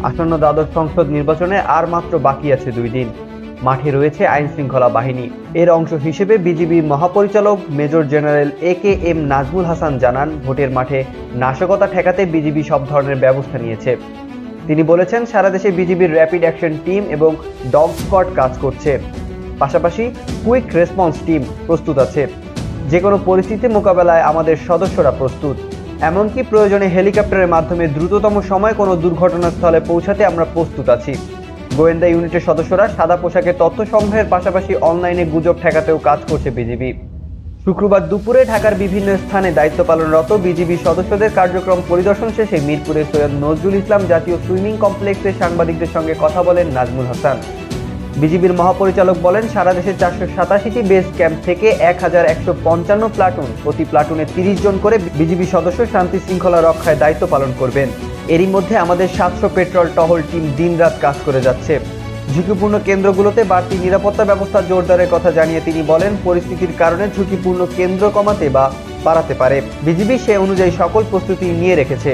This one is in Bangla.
আসন্ন দ্বাদশ সংসদ নির্বাচনে আর মাত্র বাকি আছে 2 দিন। মাঠে রয়েছে আইন শৃঙ্খলা বাহিনী। এর অংশ হিসেবে বিজিবির মহাপরিচালক major general AKM Nazmul Hasan জানান, ভোটের মাঠে নাশকতা ঠেকাতে বিজিবি সব ধরনের ব্যবস্থা নিয়েছে। তিনি বলেছেন, সারা দেশে বিজিবির র্যাপিড অ্যাকশন টিম এবং ডগ স্কোয়াড কাজ করছে। পাশাপাশি কুইক রেসপন্স টিম প্রস্তুত আছে। যে কোনো পরিস্থিতি মোকাবেলায় আমাদের সদস্যরা প্রস্তুত। এমনকি প্রয়োজনে হেলিকপ্টারের মাধ্যমে দ্রুততম সময়ে কোনো দুর্ঘটনাস্থলে পৌঁছাতে আমরা প্রস্তুত আছি। গোয়েন্দা ইউনিটের সদস্যরা সাদা পোশাকে তথ্য সংগ্রহের পাশাপাশি অনলাইনে গুজব ঠেকাতেও কাজ করছে বিজিবি। শুক্রবার দুপুরে ঢাকার বিভিন্ন স্থানে দায়িত্ব পালনরত বিজিবি সদস্যদের কার্যক্রম পরিদর্শন শেষে মিরপুরের সৈয়দ নজরুল ইসলাম জাতীয় সুইমিং কমপ্লেক্সে সাংবাদিকদের সঙ্গে কথা বলেন নাজমুল হাসান। বিজিবির মহাপরিচালক বলেন, সারা দেশে 487টি বেস ক্যাম্প থেকে 1155 প্লাটুন, প্রতি প্লাটুনে 30 জন করে বিজিবি সদস্য শান্তি শৃঙ্খলা রক্ষায় দায়িত্ব পালন করবেন। এরই মধ্যে আমাদের 700 পেট্রোল টহল টিম দিনরাত কাজ করে যাচ্ছে। ঝুঁকিপূর্ণ কেন্দ্রগুলোতে বাড়তি নিরাপত্তা ব্যবস্থা জোরদারের কথা জানিয়ে তিনি বলেন, পরিস্থিতির কারণে ঝুঁকিপূর্ণ কেন্দ্র কমাতে বা বাড়াতে পারে। বিজিবি সে অনুযায়ী সকল প্রস্তুতি নিয়ে রেখেছে।